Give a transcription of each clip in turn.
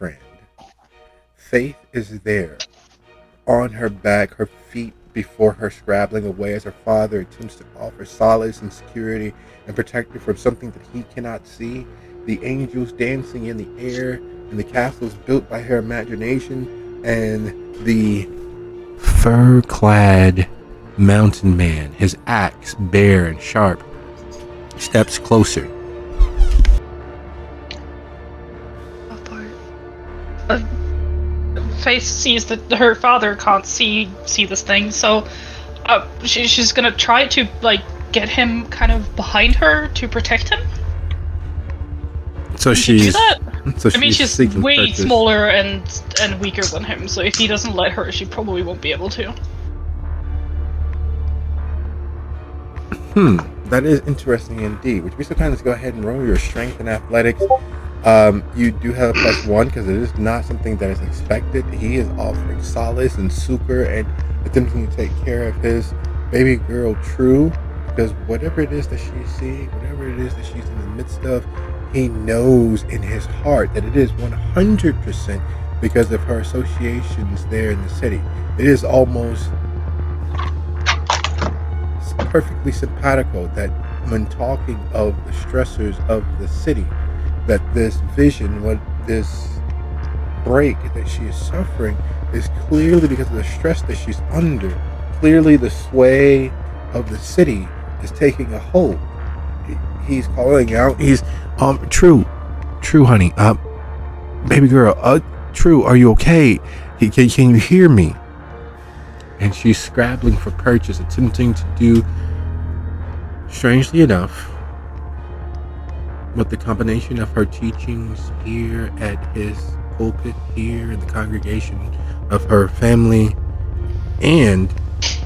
friend. Faith is there, on her back, her feet before her, scrabbling away as her father attempts to offer solace and security and protect her from something that he cannot see. The angels dancing in the air, and the castles built by her imagination, and the fur-clad mountain man, his axe bare and sharp, steps closer. Faith sees that her father can't see this thing, so she's gonna try to get him kind of behind her to protect him. So she's do that? So I mean, she's way purchase. smaller and weaker than him, so if he doesn't let her, she probably won't be able to. That is interesting indeed. Would you be so kind as to go ahead and roll your strength and athletics? You do have a +1 because it is not something that is expected. He is offering solace and succor and attempting to take care of his baby girl, True, because whatever it is that she's seeing, whatever it is that she's in the midst of, he knows in his heart that it is 100% because of her associations there in the city. It is almost perfectly simpatico that when talking of the stressors of the city, that this vision, what this break that she is suffering is clearly because of the stress that she's under. Clearly the sway of the city is taking a hold. He's calling out, he's True, honey, baby girl, True, are you okay? Can you hear me? And she's scrabbling for purchase, attempting to do, strangely enough, with the combination of her teachings here at his pulpit, here in the congregation of her family, and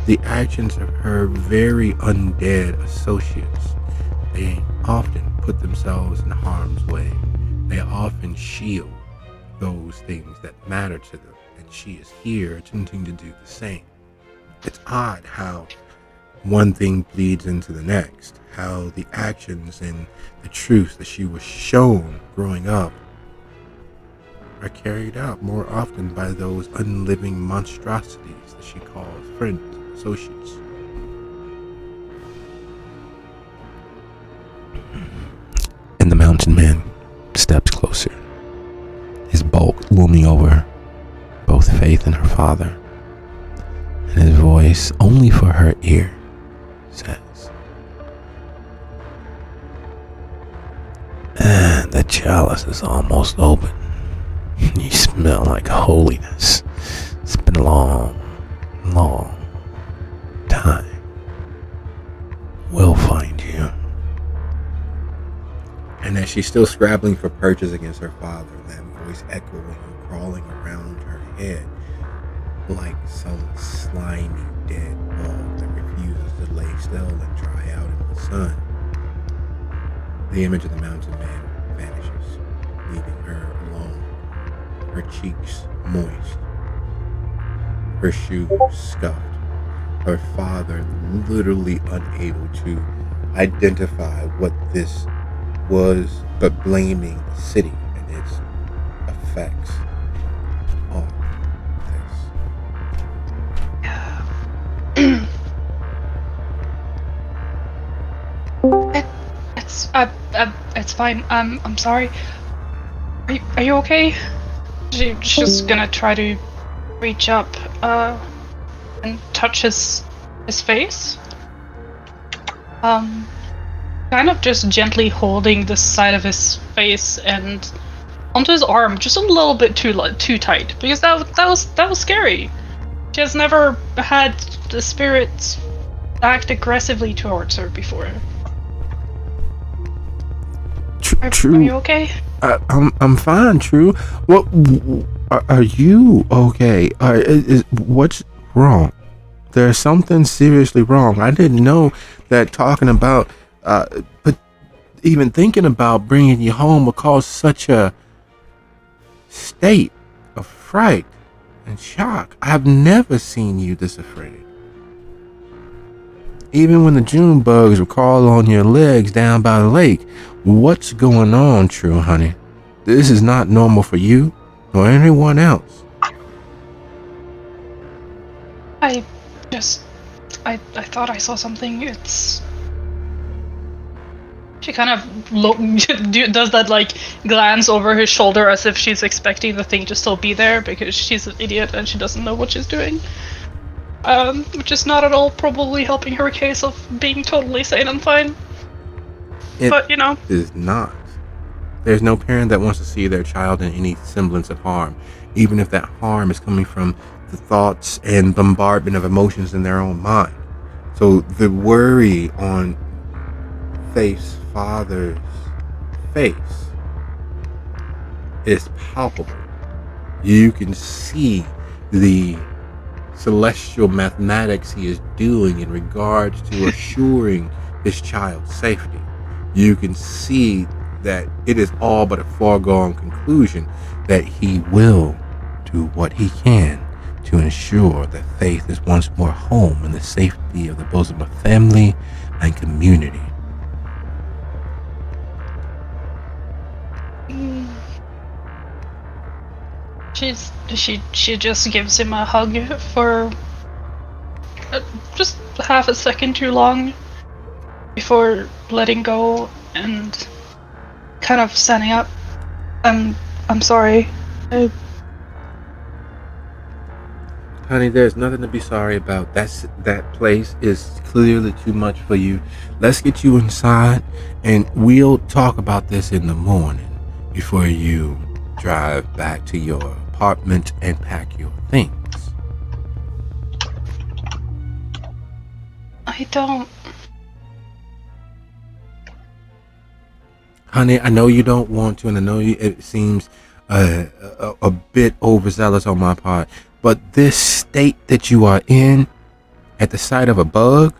the actions of her very undead associates. They often put themselves in harm's way. They often shield those things that matter to them, and she is here attempting to do the same. It's odd how one thing bleeds into the next, how the actions and the truths that she was shown growing up are carried out more often by those unliving monstrosities that she calls friends and associates. And the mountain man steps closer, his bulk looming over both Faith and her father, and his voice, only for her ear, says, "And the chalice is almost open. You smell like holiness. It's been a long, long time. We'll find you." And as she's still scrabbling for purchase against her father, that voice echoing and crawling around her head like some slimy dead ball that refuses to lay still and dry out in the sun, the image of the mountain man vanishes, leaving her alone, her cheeks moist, her shoes scuffed, her father literally unable to identify what this was, but blaming the city and its effects on this. It's fine. I'm sorry. Are you okay? She's just gonna try to reach up and touch his face. Kind of just gently holding the side of his face and onto his arm, just a little bit too tight, because that was scary. She has never had the spirits act aggressively towards her before. True. Are you okay? I'm fine, True. What? Are you okay? What's wrong? There's something seriously wrong. I didn't know that talking about, but even thinking about bringing you home would cause such a state of fright and shock. I've never seen you this afraid. Even when the June bugs would crawl on your legs down by the lake. What's going on, True, honey? This is not normal for you. or anyone else. I just, I thought I saw something. It's. She kind of does that like glance over her shoulder as if she's expecting the thing to still be there because she's an idiot and she doesn't know what she's doing. Which is not at all probably helping her case of being totally sane and fine. But you know, is not. There's no parent that wants to see their child in any semblance of harm, even if that harm is coming from the thoughts and bombardment of emotions in their own mind. So the worry on Faith's father's face is palpable. You can see the celestial mathematics he is doing in regards to assuring his child's safety. You can see that it is all but a foregone conclusion that he will do what he can to ensure that Faith is once more home in the safety of the bosom of family and community. she just gives him a hug for just half a second too long before letting go and kind of standing up. I'm sorry. Honey, there's nothing to be sorry about. That place is clearly too much for you. Let's get you inside, and we'll talk about this in the morning before you drive back to your apartment and pack your things. I don't. Honey, I know you don't want to, and I know it seems a bit overzealous on my part, but this state that you are in at the sight of a bug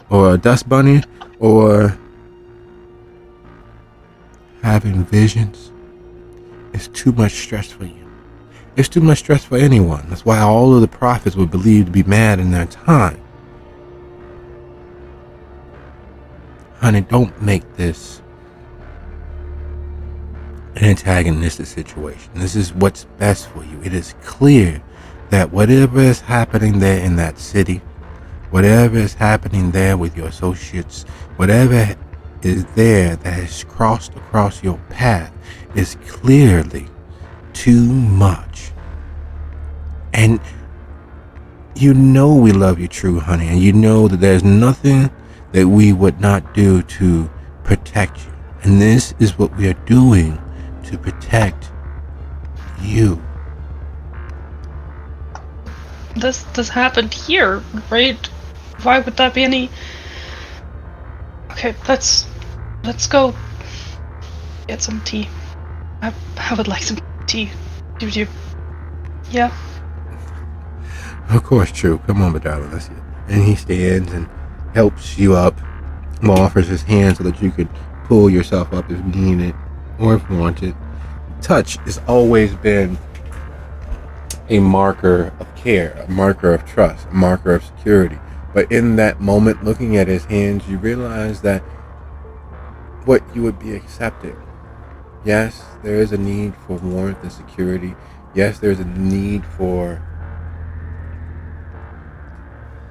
or a dust bunny or having visions is too much stress for you. It's too much stress for anyone. That's why all of the prophets were believed to be mad in their time. Honey, don't make this an antagonistic situation. This is what's best for you. It is clear that whatever is happening there in that city, whatever is happening there with your associates, whatever is there that has crossed across your path is clearly too much. And you know we love you true, honey, and you know that there's nothing that we would not do to protect you. And this is what we are doing to protect you. This happened here, right? Why would that be any? Okay, let's go get some tea. I would like some tea. Do you? Yeah. Of course, true. Come on, my darling. Let's see. And he stands and helps you up. Offers his hand so that you could pull yourself up if needed or if wanted. Touch has always been a marker of care, a marker of trust, a marker of security. But in that moment, looking at his hands, you realize that what you would be accepting. Yes, there is a need for warmth and security. Yes, there's a need for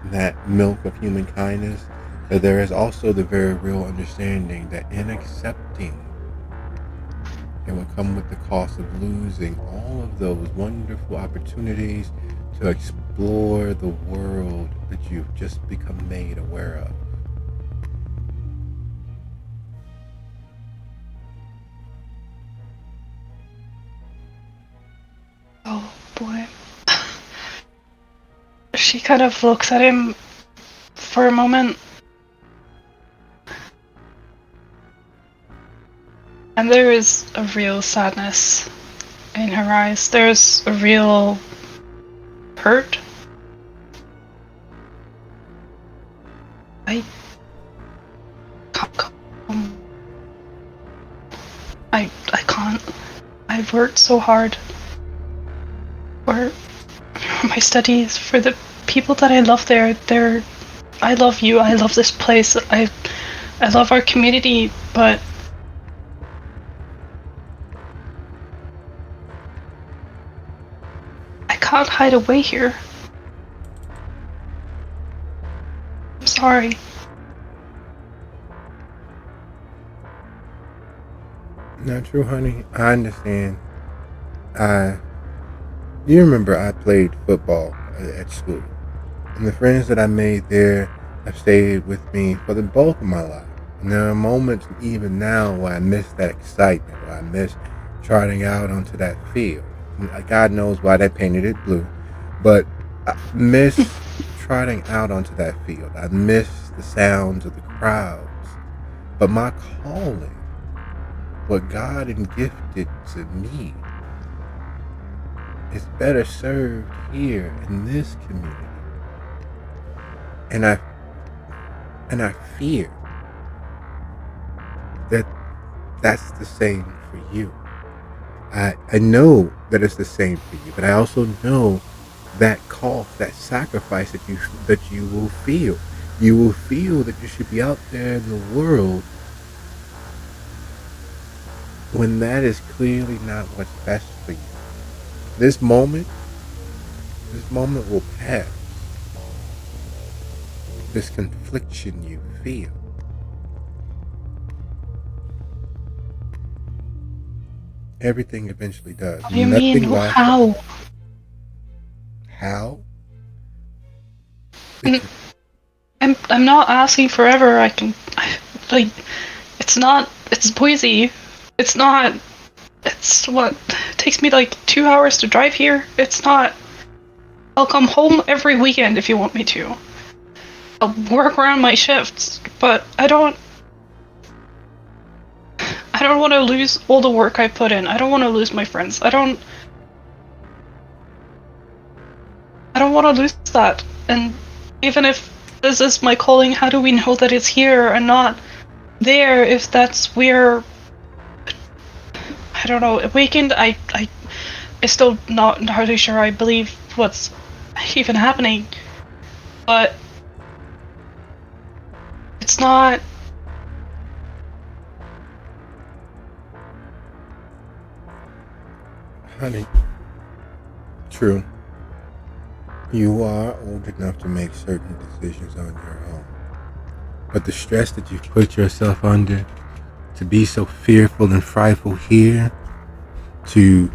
that milk of human kindness. But there is also the very real understanding that in accepting, it will come with the cost of losing all of those wonderful opportunities to explore the world that you've just become made aware of. Oh boy. She kind of looks at him for a moment. And there is a real sadness in her eyes. There's a real hurt. I can't. I've worked so hard for my studies, for the people that I love there. I love you. I love this place. I love our community, but can't hide away here. I'm sorry. Not true, honey. I understand. I You remember I played football at school, and the friends that I made there have stayed with me for the bulk of my life. And there are moments even now where I miss that excitement, where I miss trotting out onto that field. And God knows why they painted it blue, but I miss trotting out onto that field. I miss the sounds of the crowds. But my calling, what God had gifted to me, is better served here in this community. And I fear that that's the same for you. I know that it's the same for you, but I also know that cost, that sacrifice that you will feel. You will feel that you should be out there in the world when that is clearly not what's best for you. This moment, this moment will pass. This confliction you feel. Everything eventually does. What do you mean? Nothing lasts. How? How? Mm, It's I'm not asking forever. Like, it's not. It's Boise. It's not. It's what? It takes me like 2 hours to drive here. It's not. I'll come home every weekend if you want me to. I'll work around my shifts, but I don't want to lose all the work I put in. I don't want to lose my friends. I don't want to lose that. And even if this is my calling, how do we know that it's here and not there if that's where, I don't know, awakened? I still not entirely sure I believe what's even happening. But it's not. honey. True. You are old enough to make certain decisions on your own. But the stress that you've put yourself under, to be so fearful and frightful here, to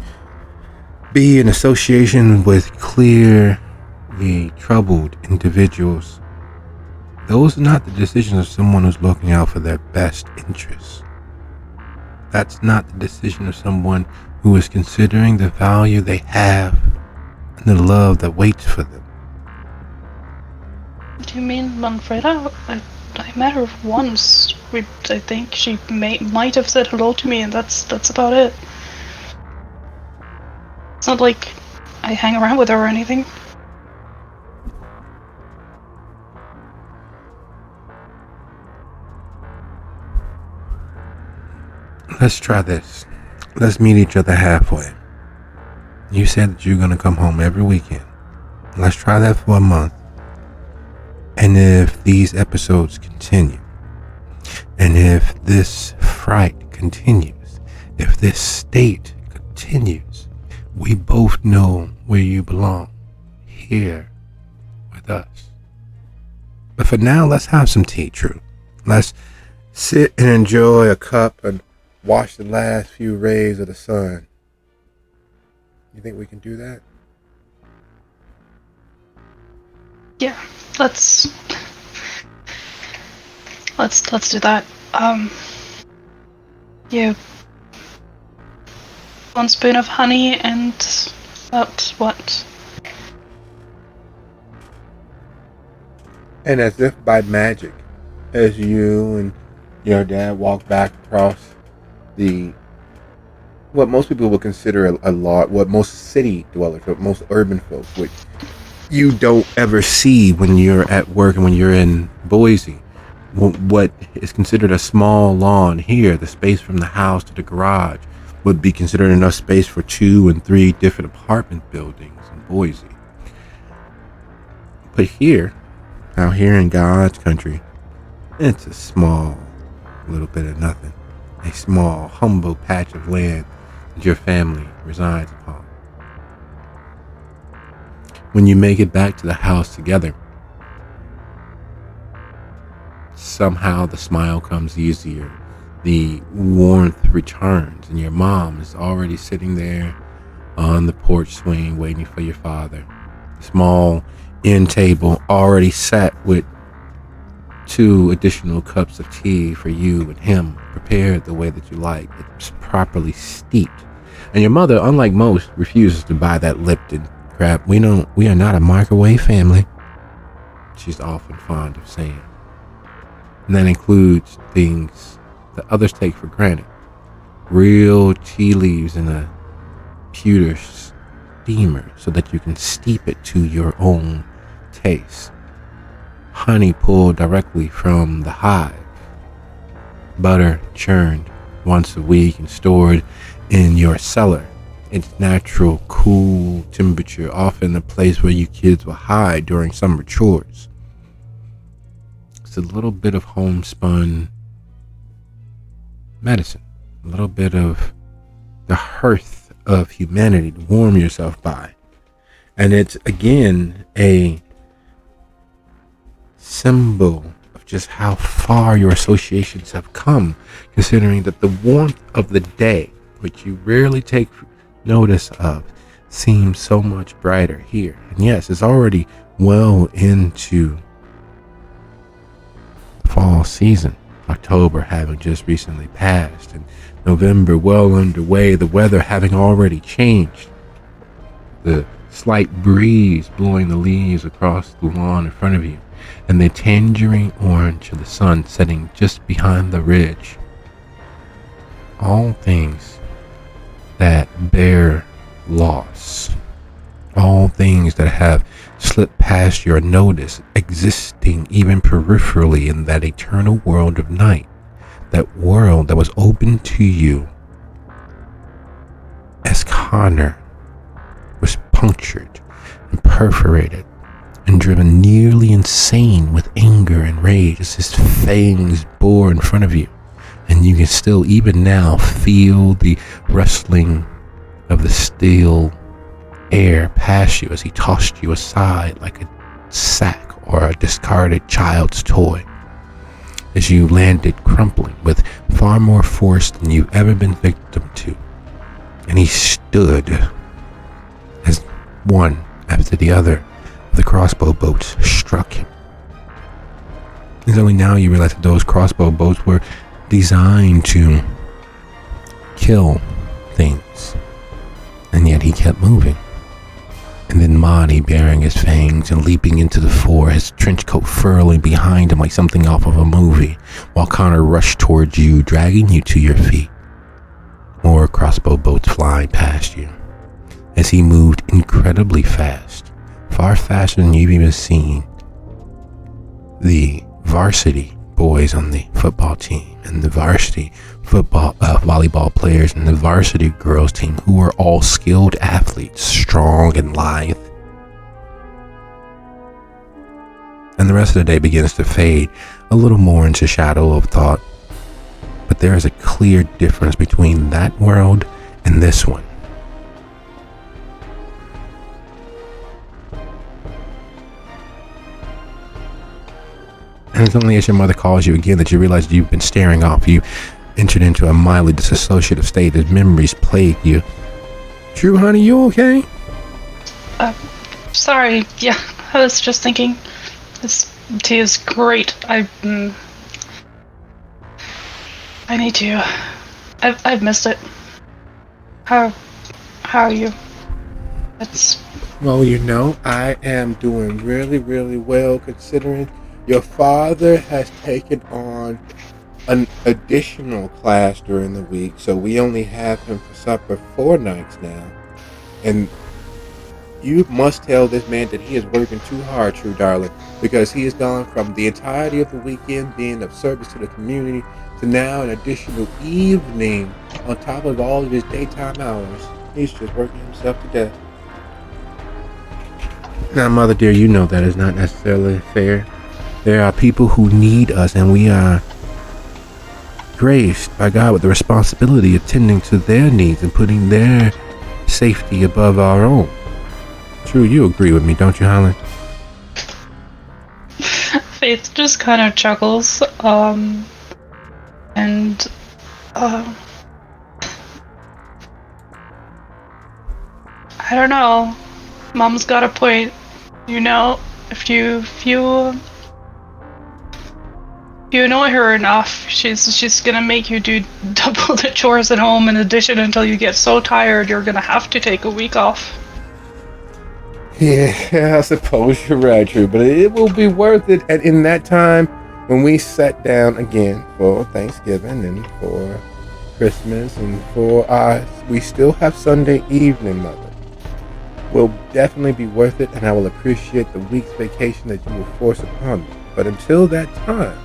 be in association with clearly troubled individuals, those are not the decisions of someone who's looking out for their best interests. That's not the decision of someone who is considering the value they have and the love that waits for them. Do you mean Manfreda? I met her once. I think she might have said hello to me, and that's about it. It's not like I hang around with her or anything. Let's try this. Let's meet each other halfway. You said that you're going to come home every weekend. Let's try that for a month. And if these episodes continue, and if this fright continues, if this state continues, we both know where you belong, here with us. But for now, let's have some tea, True. Let's sit and enjoy a cup and watch the last few rays of the sun. You think we can do that? Yeah, let's do that. You, one spoon of honey and about what? And as if by magic, as you and your dad walk back across what most people would consider a lot, what most city dwellers, what most urban folks would, you don't ever see when you're at work and when you're in Boise. What is considered a small lawn here, the space from the house to the garage, would be considered enough space for 2 and 3 different apartment buildings in Boise. But here, out here in God's country, it's a small little bit of nothing. A small, humble patch of land that your family resides upon. When you make it back to the house together, somehow the smile comes easier. The warmth returns, and your mom is already sitting there on the porch swing waiting for your father. Small end table already set with 2 additional cups of tea for you and him, prepared the way that you like. It's properly steeped. And your mother, unlike most, refuses to buy that Lipton crap. We are not a microwave family, she's often fond of saying. And that includes things that others take for granted. Real tea leaves in a pewter steamer so that you can steep it to your own taste. Honey pulled directly from the hive. Butter churned once a week and stored in your cellar. Its natural, cool temperature, often the place where you kids will hide during summer chores. It's a little bit of homespun medicine, a little bit of the hearth of humanity to warm yourself by. And it's, again, a symbol of just how far your associations have come, considering that the warmth of the day, which you rarely take notice of, seems so much brighter here. And yes, it's already well into fall season, October having just recently passed, and November well underway, the weather having already changed. The slight breeze blowing the leaves across the lawn in front of you, and the tangerine orange of the sun setting just behind the ridge. All things that bear loss. All things that have slipped past your notice, existing even peripherally in that eternal world of night. That world that was open to you as Connor was punctured and perforated and driven nearly insane with anger and rage as his fangs bore in front of you. And you can still, even now, feel the rustling of the steel air past you as he tossed you aside like a sack or a discarded child's toy, as you landed crumpling with far more force than you've ever been victim to. And he stood as one after the other of the crossbow bolts struck him. It's only now you realize that those crossbow bolts were designed to kill things, and yet he kept moving. And then Monty, bearing his fangs and leaping into the fore, his trench coat furling behind him like something off of a movie, while Connor rushed towards you, dragging you to your feet. More crossbow bolts flying past you as he moved incredibly fast, far faster than you've even seen the varsity boys on the football team and the varsity volleyball players and the varsity girls team, who are all skilled athletes, strong and lithe. And the rest of the day begins to fade a little more into shadow of thought. But there is a clear difference between that world and this one. And it's only as your mother calls you again that you realize you've been staring off. You entered into a mildly disassociative state as memories plague you. Drew, honey, you okay? Sorry. Yeah, I was just thinking. This tea is great. I need to. I've missed it. How are you? Well, I am doing really, really well, considering your father has taken on an additional class during the week, so we only have him for supper 4 nights now. And you must tell this man that he is working too hard, true darling, because he has gone from the entirety of the weekend being of service to the community to now an additional evening on top of all of his daytime hours. He's just working himself to death. Now, mother dear, you know that is not necessarily fair. There are people who need us, and we are graced by God with the responsibility of tending to their needs and putting their safety above our own. True, you agree with me, don't you, Holland? Faith just kind of chuckles, and I don't know. Mom's got a point. You know, if you annoy her enough, she's gonna make you do double the chores at home in addition until you get so tired you're gonna have to take a week off. Yeah, I suppose you're right, True, but it will be worth it. And in that time, when we sat down again for Thanksgiving and for Christmas and for we still have Sunday evening, Mother. Will definitely be worth it, and I will appreciate the week's vacation that you will force upon me. But until that time,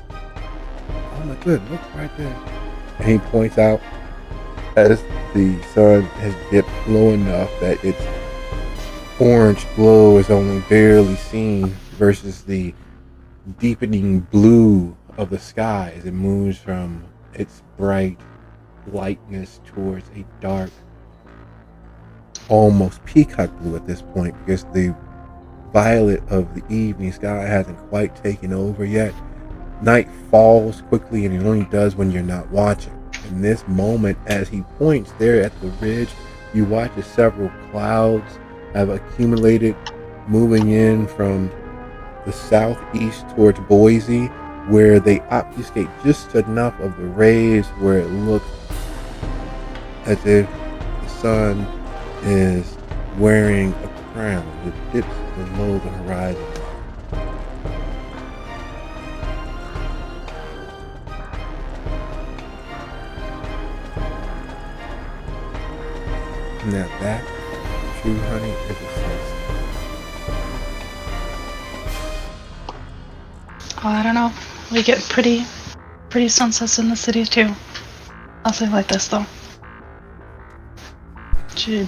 oh my good, look right there. And he points out as the sun has dipped low enough that its orange glow is only barely seen versus the deepening blue of the sky as it moves from its bright lightness towards a dark, almost peacock blue at this point, because the violet of the evening sky hasn't quite taken over yet. Night falls quickly, and it only does when you're not watching. In this moment, as he points there at the ridge, you watch as several clouds have accumulated, moving in from the southeast towards Boise, where they obfuscate just enough of the rays where it looks as if the sun is wearing a crown that dips below the horizon. Now that, true honey, is a sunset. Oh, I don't know. We get pretty sunsets in the city too. Nothing like this though. She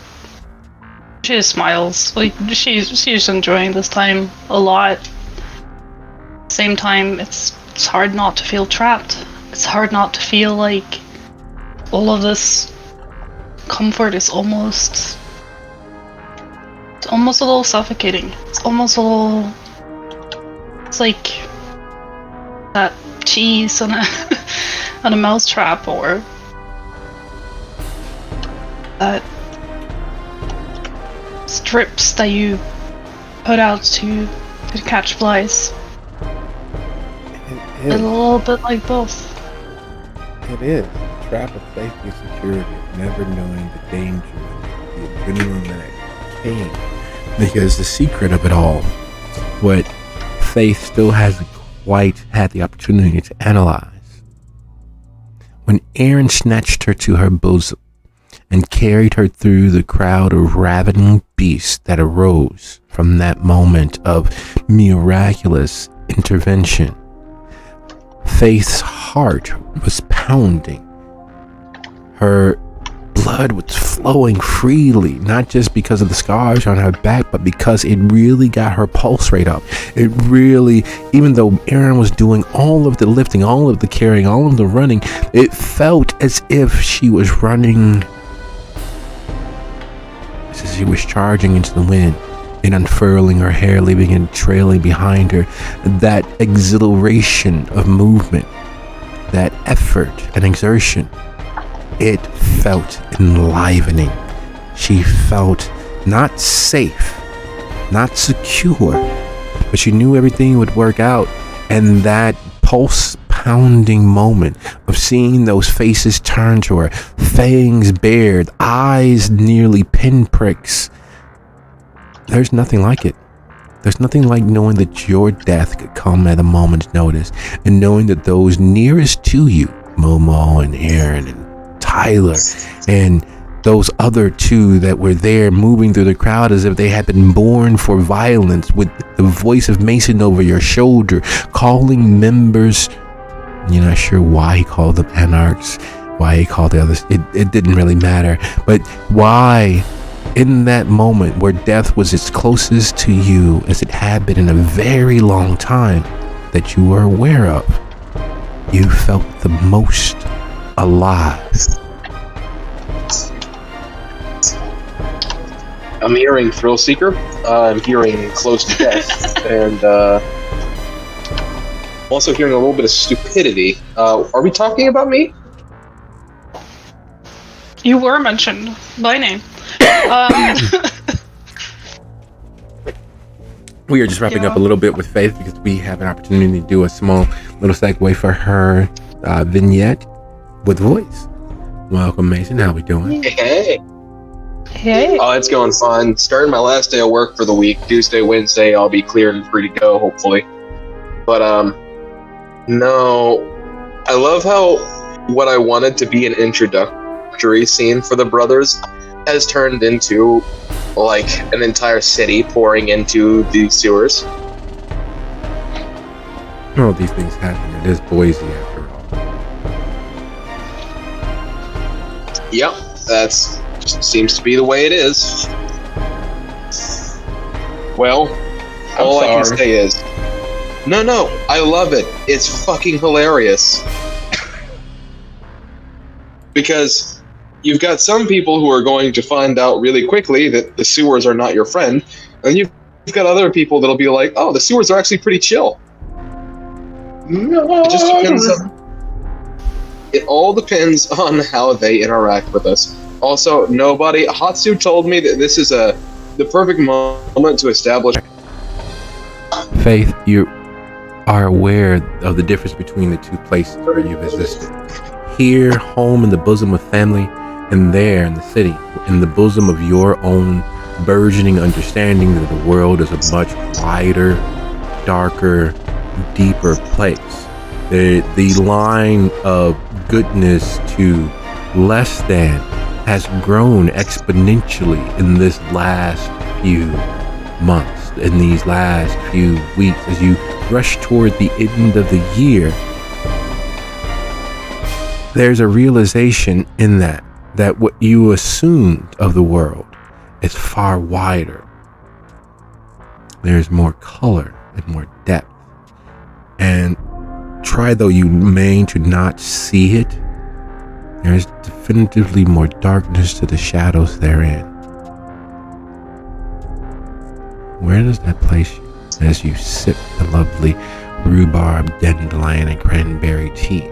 just smiles. Like she's enjoying this time a lot. Same time, it's hard not to feel trapped. It's hard not to feel like all of this comfort is almost a little suffocating. It's almost a little. It's like that cheese on a mousetrap, or that strips that you put out to catch flies. It is. A little bit like both. It is. The trap of safety and security, never knowing the danger, the adrenaline that came. Because the secret of it all, what Faith still hasn't quite had the opportunity to analyze. When Aaron snatched her to her bosom and carried her through the crowd of ravening beasts that arose from that moment of miraculous intervention, Faith's heart was pounding. Her blood was flowing freely, not just because of the scars on her back, but because it really got her pulse rate up. It really, even though Aaron was doing all of the lifting, all of the carrying, all of the running, it felt as if she was running, as if she was charging into the wind and unfurling her hair, leaving it trailing behind her. That exhilaration of movement, that effort and exertion, it felt enlivening. She felt not safe, not secure, but she knew everything would work out. And that pulse pounding moment of seeing those faces turn to her, fangs bared, eyes nearly pinpricks, there's nothing like it. There's nothing like knowing that your death could come at a moment's notice, and knowing that those nearest to you, Momo and Aaron and Tyler and those other two that were there moving through the crowd as if they had been born for violence, with the voice of Mason over your shoulder, calling members, you're not sure why he called them anarchs, why he called the others, it didn't really matter, but why in that moment where death was as closest to you as it had been in a very long time that you were aware of, you felt the most alive. I'm hearing thrill seeker. I'm hearing close to death, and also hearing a little bit of stupidity. Are we talking about me? You were mentioned by name. We are just wrapping up a little bit with Faith because we have an opportunity to do a small little segue for her vignette with voice. Welcome, Mason. How we doing? Hey. Hey. Oh, it's going fine. Starting my last day of work for the week. Tuesday, Wednesday, I'll be clear and free to go, hopefully. But, no. I love how what I wanted to be an introductory scene for the brothers has turned into, like, an entire city pouring into the sewers. All these things happen. It is Boise, after all. Yep, that's just seems to be the way it is. Well, all I can say is, no, I love it. It's fucking hilarious. Because you've got some people who are going to find out really quickly that the sewers are not your friend, and you've got other people that'll be like, oh, the sewers are actually pretty chill. It just depends it all depends on how they interact with us. Also, Hatsu told me that this is the perfect moment to establish. Faith, you are aware of the difference between the two places where you've existed. Here, home in the bosom of family, and there in the city, in the bosom of your own burgeoning understanding that the world is a much wider, darker, deeper place. The line of goodness to less than has grown exponentially in this last few months, in these last few weeks, as you rush toward the end of the year. There's a realization in that what you assumed of the world is far wider. There's more color and more depth. And try though you may to not see it, there's definitively more darkness to the shadows therein. Where does that place you as you sip the lovely rhubarb, dandelion, and cranberry tea?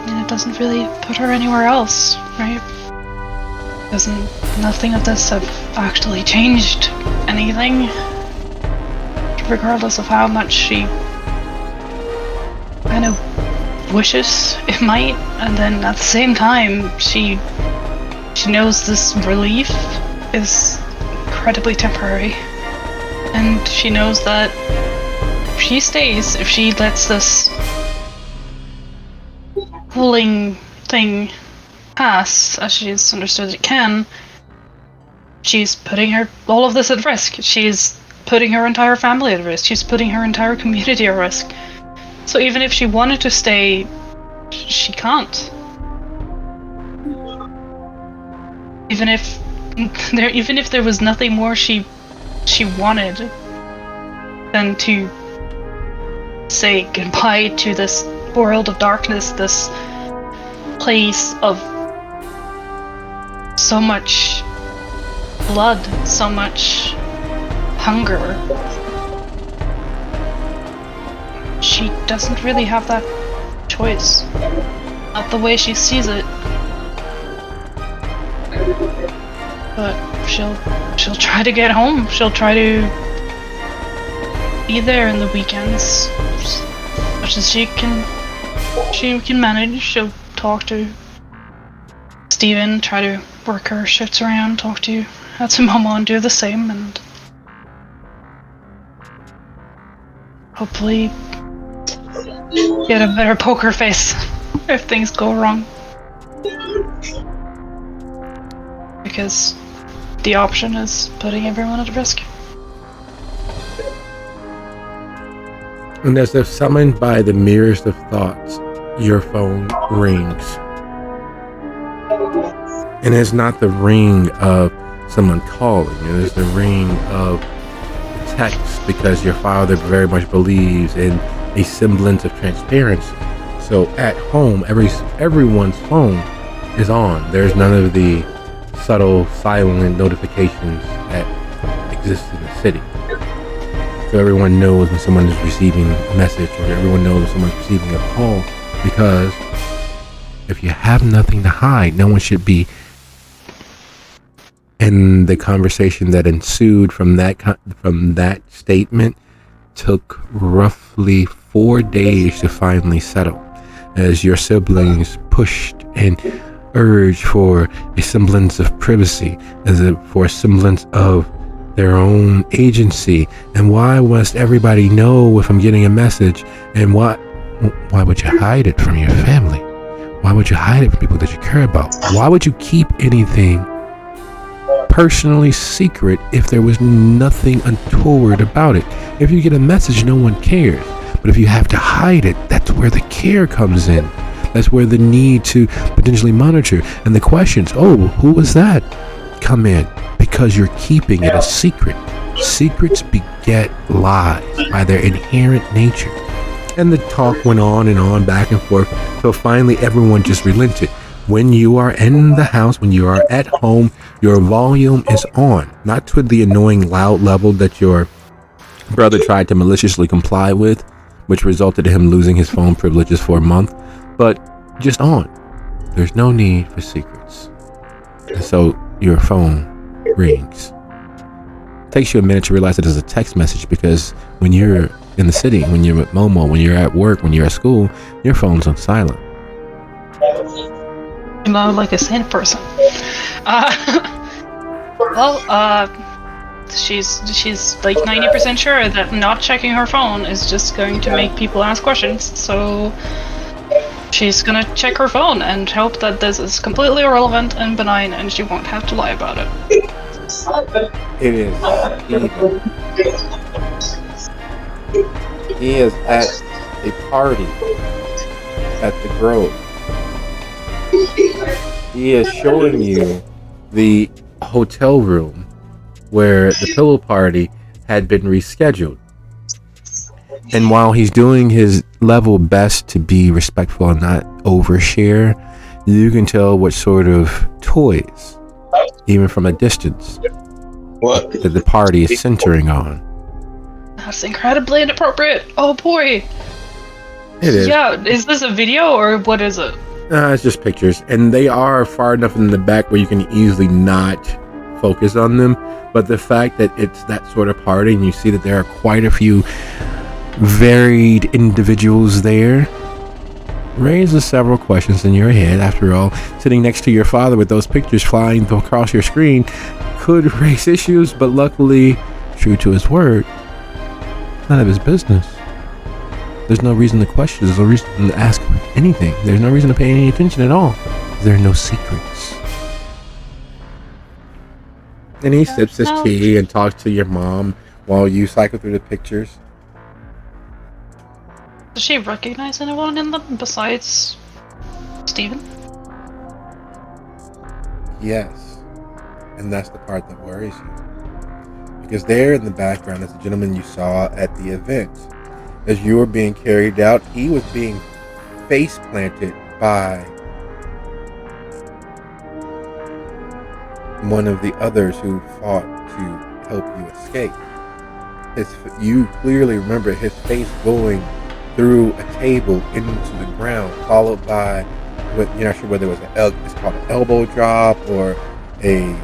And it doesn't really put her anywhere else, right? Nothing of this have actually changed anything, regardless of how much she kind of wishes it might. And then at the same time, she knows this relief is incredibly temporary, and she knows that if she stays, if she lets this pulling thing pass as she's understood it can, she's putting all of this at risk. She's putting her entire family at risk. She's putting her entire community at risk. So even if she wanted to stay, she can't. Even if there was nothing more she wanted than to say goodbye to this world of darkness, this place of so much blood, so much hunger. She doesn't really have that choice. Not the way she sees it. But she'll try to get home. She'll try to be there in the weekends as much as she can manage. She'll talk to Steven, try to work her shifts around, talk to Hatsumama and do the same, and hopefully get a better poker face if things go wrong. Because the option is putting everyone at risk. And as if summoned by the merest of thoughts, your phone rings. And it's not the ring of someone calling, it is the ring of text, because your father very much believes in a semblance of transparency. So at home, everyone's phone is on. There's none of the subtle, silent notifications that exist in the city. So everyone knows when someone is receiving a message, or everyone knows when someone's receiving a call, because if you have nothing to hide, no one should be. And the conversation that ensued from that statement took roughly 4 days to finally settle, as your siblings pushed and urged for a semblance of privacy, for a semblance of their own agency. And why must everybody know if I'm getting a message? And why would you hide it from your family? Why would you hide it from people that you care about? Why would you keep anything personally secret if there was nothing untoward about it? If you get a message, no one cares. But if you have to hide it, that's where the care comes in. That's where the need to potentially monitor and the questions, oh, who was that, come in, because you're keeping it a secret. Secrets beget lies by their inherent nature. And the talk went on and on, back and forth, till finally everyone just relented. When you are in the house, when you are at home, your volume is on, not to the annoying loud level that your brother tried to maliciously comply with, which resulted in him losing his phone privileges for a month, but just on. There's no need for secrets. And so your phone rings. It takes you a minute to realize that it's a text message, because when you're in the city, when you're at Momo, when you're at work, when you're at school, your phone's on silent. I'm like a sane person. She's like 90% sure that not checking her phone is just going to make people ask questions, so she's gonna check her phone and hope that this is completely irrelevant and benign and she won't have to lie about it. It is evil. He is at a party at the Grove. He is showing you the hotel room where the pillow party had been rescheduled. And while he's doing his level best to be respectful and not overshare, you can tell what sort of toys, even from a distance, that the party is centering on. That's incredibly inappropriate. Oh boy. It is. Yeah, is this a video or what is it? It's just pictures, and they are far enough in the back where you can easily not focus on them. But the fact that it's that sort of party, and you see that there are quite a few varied individuals there, raises several questions in your head. After all, sitting next to your father with those pictures flying across your screen could raise issues, but luckily, true to his word, none of his business. There's no reason to question. There's no reason to ask anything. There's no reason to pay any attention at all. There are no secrets. And he sips his tea and talks to your mom while you cycle through the pictures. Does she recognize anyone in them besides Steven? Yes. And that's the part that worries you. Because there in the background is the gentleman you saw at the event. As you were being carried out, he was being face planted by one of the others who fought to help you escape. You clearly remember his face going through a table into the ground, followed by, you're not sure whether it was it's called an elbow drop or a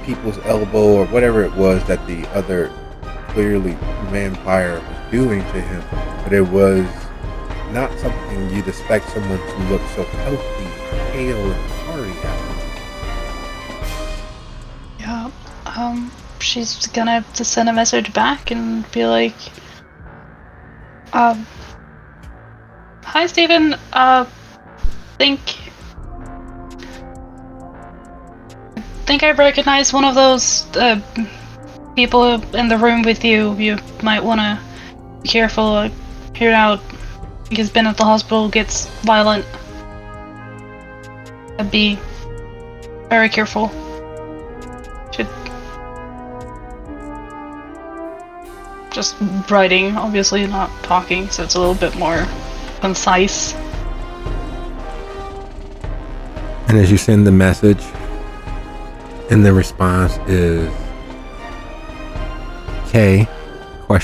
people's elbow or whatever it was that the other clearly vampire was doing to him, but it was not something you'd expect someone to look so healthy, pale, and party after. Yeah, she's gonna have to send a message back and be like, hi Steven, think I recognize one of those, people in the room with you. You might want to be careful. Hear out. He's been at the hospital, gets violent. Be very careful. Should just writing, obviously not talking, so it's a little bit more concise. And And as you send the message, and the response is K ? Which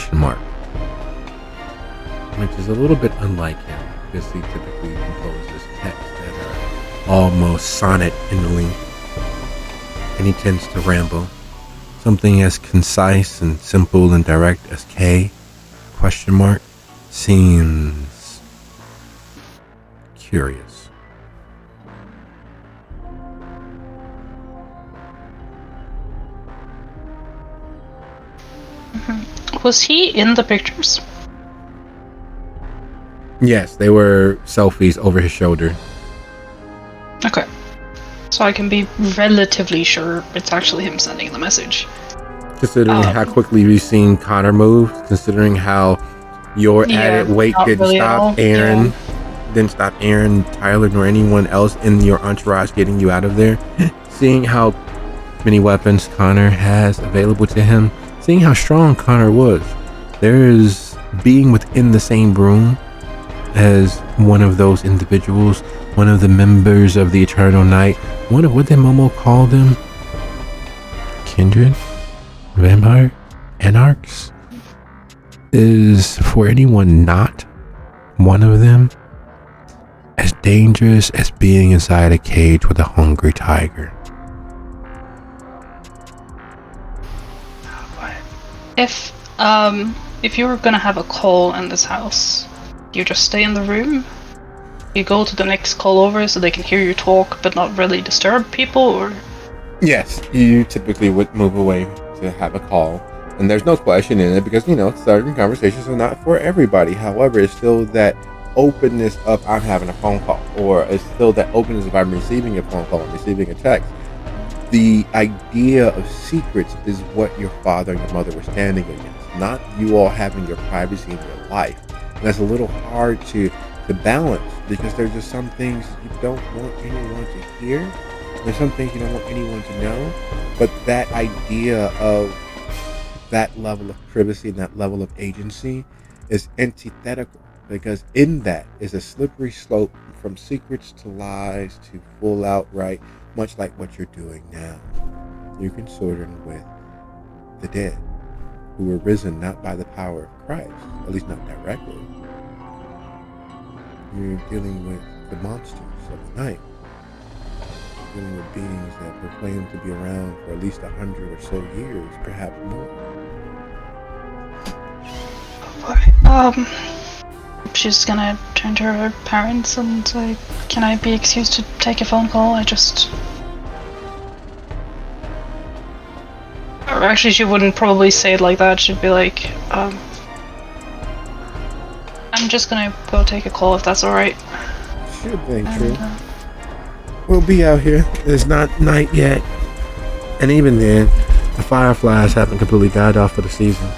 is a little bit unlike him, because he typically composes texts that are almost sonnet in length, and he tends to ramble. Something as concise and simple and direct as K ? Seems curious. Was he in the pictures? Yes, they were selfies over his shoulder. Okay. So I can be relatively sure it's actually him sending the message. Considering how quickly we've seen Connor move, considering how your added weight didn't really stop Aaron, didn't stop Aaron, Tyler, nor anyone else in your entourage getting you out of there. Seeing how many weapons Connor has available to him, seeing how strong Connor was, there is being within the same room as one of those individuals, one of the members of the Eternal Night, one of what did Momo call them? Kindred? Vampire? Anarchs? Is for anyone not one of them as dangerous as being inside a cage with a hungry tiger. If you were gonna have a call in this house, you just stay in the room? You go to the next call over so they can hear you talk but not really disturb people, or? Yes, you typically would move away to have a call. And there's no question in it because, certain conversations are not for everybody. However, it's still that openness of I'm having a phone call, or it's still that openness of I'm receiving a phone call, I'm receiving a text. The idea of secrets is what your father and your mother were standing against, not you all having your privacy in your life. And that's a little hard to balance because there's just some things you don't want anyone to hear. There's some things you don't want anyone to know. But that idea of that level of privacy and that level of agency is antithetical, because in that is a slippery slope from secrets to lies to full outright, much like what you're doing now. You're consorting with the dead, who were risen not by the power of Christ, at least not directly. You're dealing with the monsters of the night. You're dealing with beings that proclaim to be around for at least 100 or so years, perhaps more. She's gonna turn to her parents and say, can I be excused to take a phone call? Or actually, she wouldn't probably say it like that. She'd be like, I'm just gonna go take a call if that's alright. Sure thing, true. We'll be out here. It's not night yet. And even then, the fireflies haven't completely died off for the season.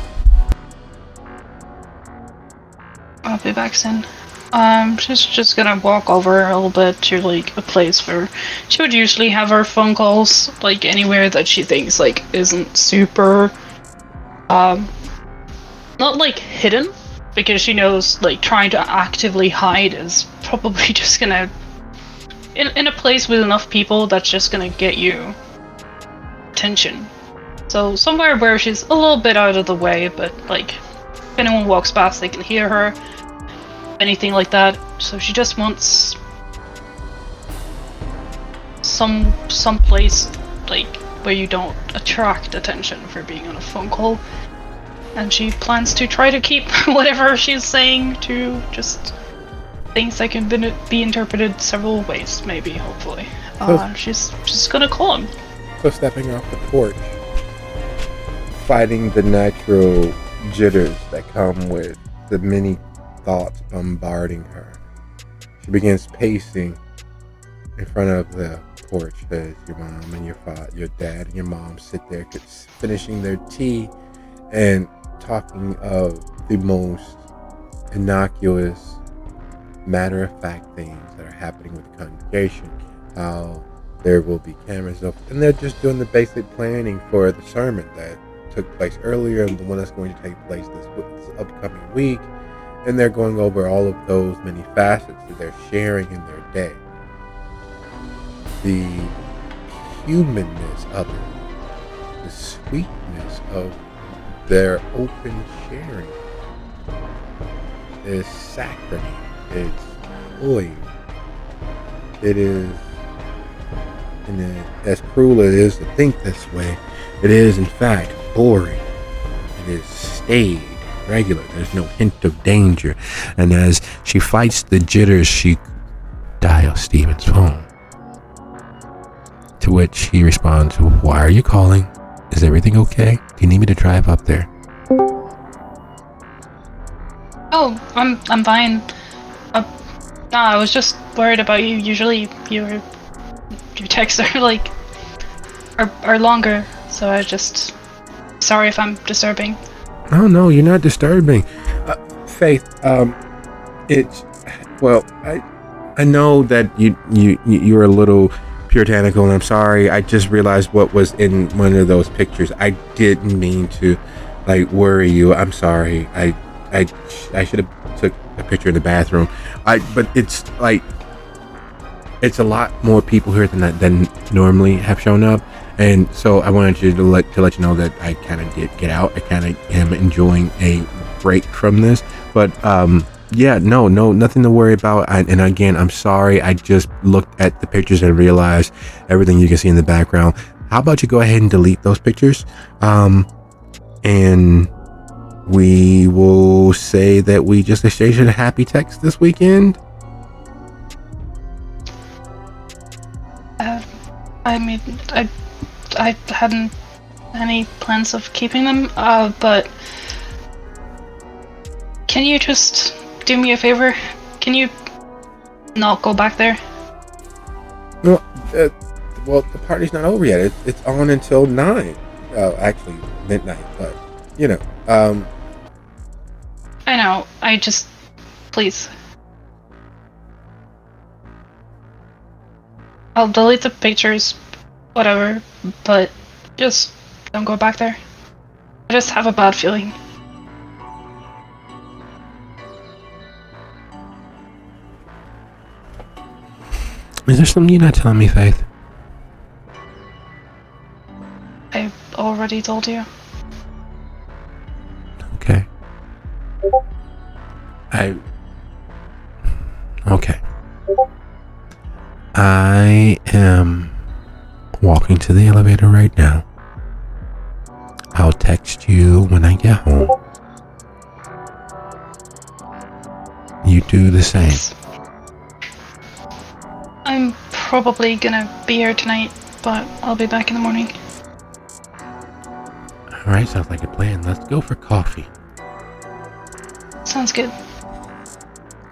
I'll be back soon. She's just gonna walk over a little bit to like a place where she would usually have her phone calls, like anywhere that she thinks like isn't super, not like hidden, because she knows like trying to actively hide is probably just gonna, in a place with enough people, that's just gonna get you attention. So somewhere where she's a little bit out of the way, but like if anyone walks past, they can hear her. Anything like that. So she just wants some place like where you don't attract attention for being on a phone call. And she plans to try to keep whatever she's saying to just things that can be interpreted several ways, maybe, hopefully. She's just gonna call him. So stepping off the porch, fighting the natural jitters that come with the many thoughts bombarding her, she begins pacing in front of the porch as your mom and your father, your dad and your mom sit there finishing their tea and talking of the most innocuous, matter-of-fact things that are happening with the congregation. How there will be cameras up, and they're just doing the basic planning for the sermon that took place earlier and the one that's going to take place this upcoming week. And they're going over all of those many facets that they're sharing in their day. the humanness of it, the sweetness of their open sharing. It's saccharine, it's cloying, it is, and as cruel as it is to think this way, it is in fact boring. It is staid, regular. There's no hint of danger. And as she fights the jitters, she dials Steven's phone. To which he responds, "Why are you calling? Is everything okay? Do you need me to drive up there?" Oh, I'm fine. Nah, I was just worried about you. Usually your texts are like are longer, so I was just sorry if I'm disturbing. Oh no, you're not disturbing. Faith, it's, well, I know that you're a little puritanical, and I'm sorry. I just realized what was in one of those pictures. I didn't mean to like worry you. I'm sorry. I should have took a picture in the bathroom. But it's like it's a lot more people here than normally have shown up, and so I wanted you to let you know that I kind of did get out. I kind of am enjoying a break from this, but yeah, no, nothing to worry about. And again, I'm sorry. I just looked at the pictures and realized everything you can see in the background. How about you go ahead and delete those pictures, and we will say that we just exchanged a happy text this weekend. I mean, I hadn't any plans of keeping them, but can you just do me a favor? Can you not go back there? Well, the party's not over yet. It's on until 9. Actually, midnight. But you know, I know. I just, please. I'll delete the pictures, whatever, but just don't go back there. I just have a bad feeling. Is there something you're not telling me, Faith? I already told you. Okay. Okay. I am walking to the elevator right now. I'll text you when I get home. You do the same. I'm probably gonna be here tonight, but I'll be back in the morning. Alright, sounds like a plan. Let's go for coffee. Sounds good.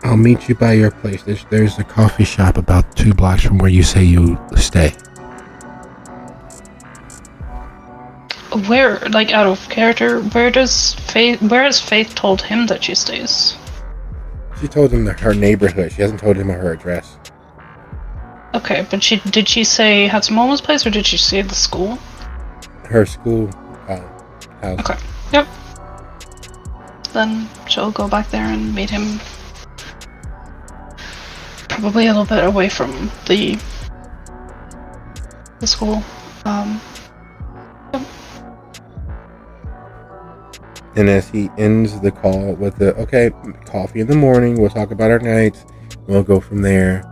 I'll meet you by your place. There's a coffee shop about 2 blocks from where you say you stay. Where, like, out of character, where has Faith told him that she stays? She told him her neighborhood. She hasn't told him her address. Okay, but did she say Hatsumomo's place, or did she say the school? Her school house. Okay, yep. Then she'll go back there and meet him. Probably a little bit away from the school. Yep. And as he ends the call with the, okay, coffee in the morning, we'll talk about our nights, we'll go from there.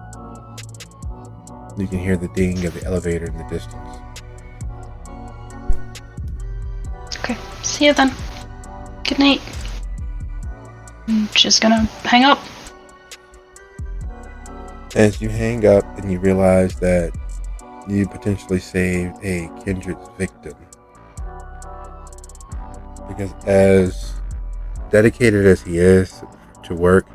You can hear the ding of the elevator in the distance. Okay, see you then. Good night. I'm just gonna hang up. As you hang up and you realize that you potentially saved a kindred's victim. Because as dedicated as he is to work,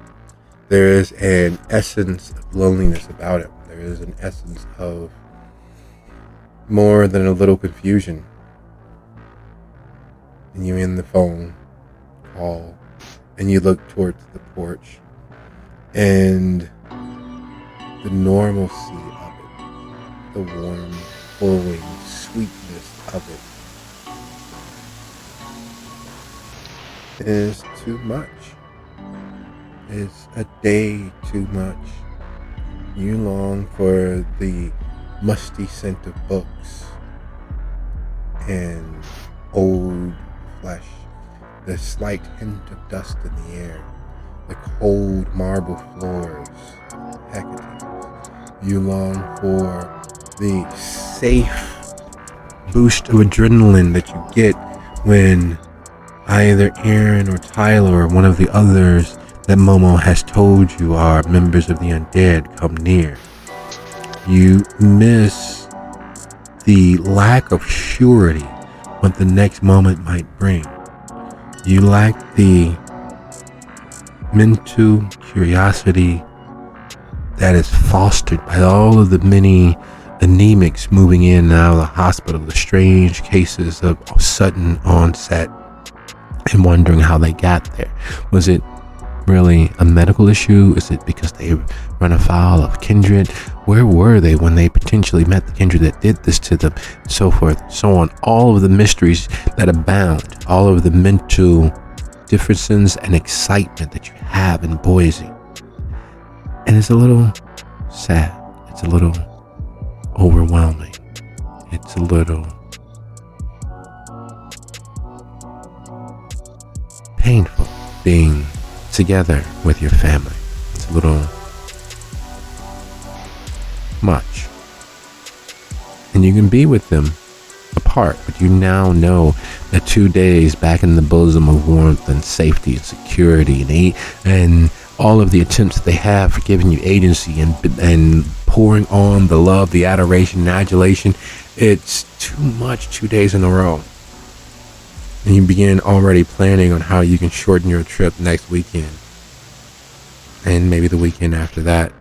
there is an essence of loneliness about him. There is an essence of more than a little confusion. And you end the phone call and you look towards the porch, and the normalcy of it, the warm, flowing sweetness of it is too much. It's a day too much. You long for the musty scent of books and old flesh, the slight hint of dust in the air, the cold marble floors of Hecate's. You long for the safe boost of adrenaline that you get when either Aaron or Tyler or one of the others that Momo has told you are members of the undead come near. You miss the lack of surety what the next moment might bring. You lack the mental curiosity that is fostered by all of the many anemics moving in and out of the hospital, the strange cases of sudden onset, and wondering how they got there. Was it really a medical issue? Is it because they run afoul of kindred? Where were they when they potentially met the kindred that did this to them? And so forth, so on. All of the mysteries that abound, all of the mental differences and excitement that you have in Boise. And it's a little sad. It's a little overwhelming. It's a little painful being together with your family. It's a little much. And you can be with them apart, but you now know that 2 days back in the bosom of warmth and safety and security and all of the attempts that they have for giving you agency and pouring on the love, the adoration, and adulation, it's too much 2 days in a row. And you begin already planning on how you can shorten your trip next weekend. And maybe the weekend after that.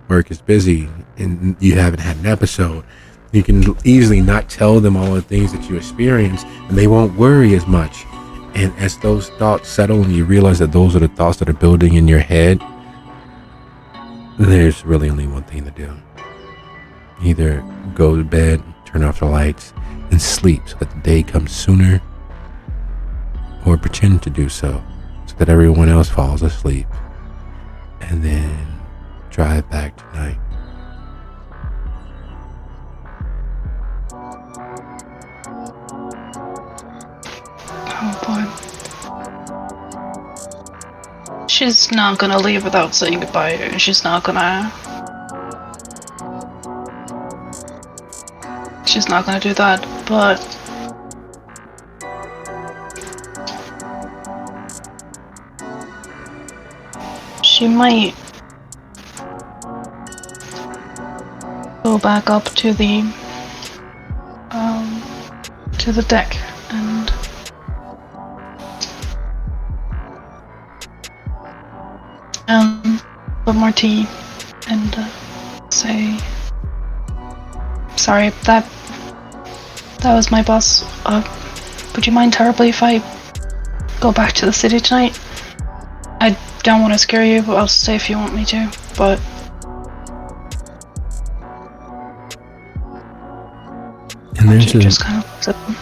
Work is busy and you haven't had an episode. You can easily not tell them all the things that you experience and they won't worry as much. And as those thoughts settle and you realize that those are the thoughts that are building in your head, there's really only one thing to do. Either go to bed, turn off the lights, and sleep so that the day comes sooner, or pretend to do so that everyone else falls asleep, and then drive back tonight. Oh boy. She's not gonna leave without saying goodbye. She's not gonna do that, but she might go back up to the deck and put more tea and say sorry, that was my boss. Would you mind terribly if I go back to the city tonight? I don't want to scare you, but I'll stay if you want me to, but and there's just kind of looks at them.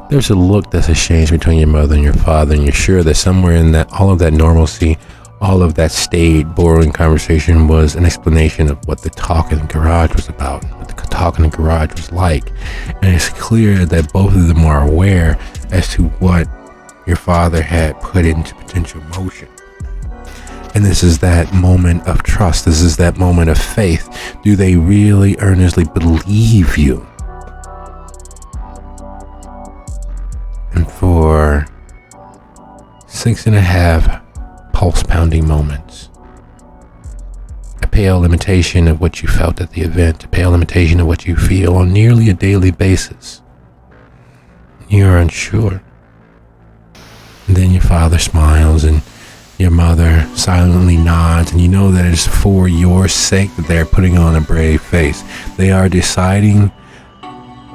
There's a look that's exchanged between your mother and your father, and you're sure that somewhere in that, all of that normalcy, all of that staid, boring conversation was an explanation of what the talk in the garage was about, what the talk in the garage was like. And it's clear that both of them are aware as to what your father had put into potential motion. And this is that moment of trust. This is that moment of faith. Do they really earnestly believe you? And for 6.5 pulse pounding moments, a pale imitation of what you felt at the event, a pale imitation of what you feel on nearly a daily basis, you're unsure. And then your father smiles and your mother silently nods, and you know that it's for your sake that they're putting on a brave face. They are deciding,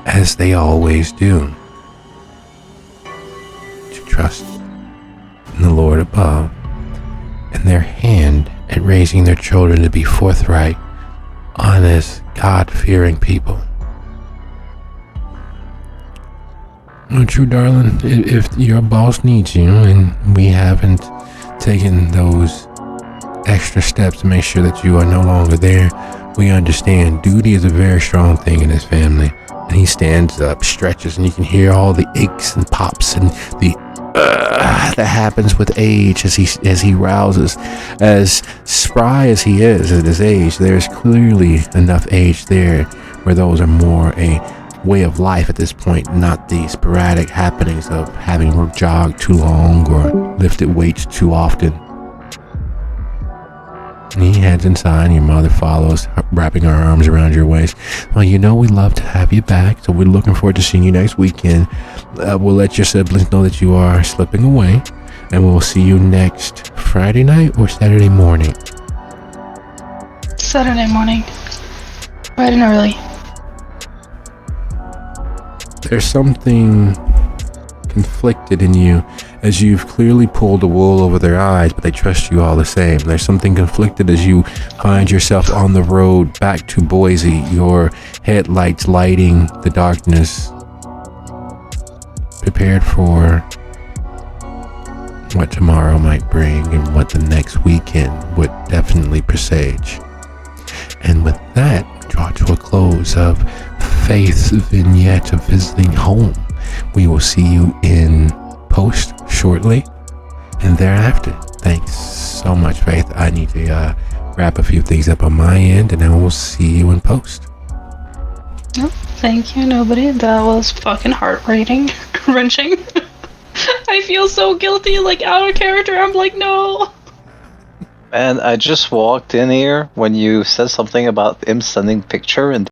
as they always do, to trust in the Lord above, and their hand at raising their children to be forthright, honest, God-fearing people. Oh, true, darling. If your boss needs you and we haven't taken those extra steps to make sure that you are no longer there, We understand duty is a very strong thing in this family. And he stands up, stretches, and you can hear all the aches and pops and the that happens with age as he rouses. As spry as he is at his age, there's clearly enough age there where those are more a way of life at this point, not the sporadic happenings of having jogged too long or lifted weights too often. And he heads inside, and your mother follows, wrapping her arms around your waist. Well, we'd love to have you back, so we're looking forward to seeing you next weekend. We'll let your siblings know that you are slipping away, and we'll see you next Friday night or Saturday morning. Saturday morning. Bright and early. There's something conflicted in you, as you've clearly pulled the wool over their eyes, but they trust you all the same. There's something conflicted as you find yourself on the road back to Boise, your headlights lighting the darkness, prepared for what tomorrow might bring and what the next weekend would definitely presage. And with that, draw to a close of Faith's vignette of visiting home. We will see you in post shortly, and thereafter. Thanks so much, Faith. I need to wrap a few things up on my end, and then we'll see you in post. Oh, thank you, nobody. That was fucking heart-wrenching. I feel so guilty, like out of character. I'm like, no. And I just walked in here when you said something about him sending picture and